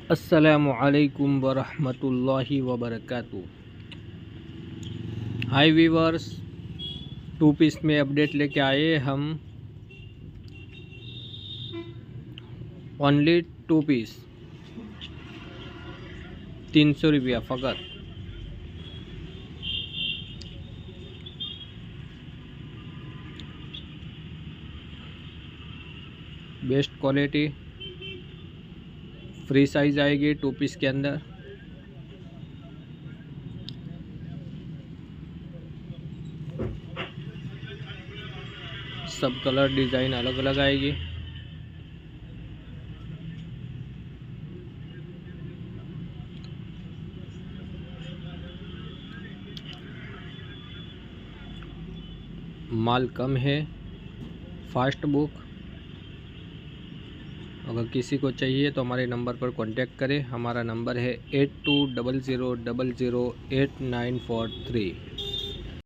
अस्सलामुअलैकुम वरहमतुल्लाहि वबरकातुहू। हाय viewers, to piece में अपडेट लेके आए हम। ओनली टू पीस 300 रुपया फ़कत। बेस्ट क्वालिटी, फ्री साइज आएगी टू पीस के अंदर। सब कलर डिज़ाइन अलग अलग आएगी। माल कम है, फास्ट बुक। अगर किसी को चाहिए तो हमारे नंबर पर कांटेक्ट करें। हमारा नंबर है 8200008943।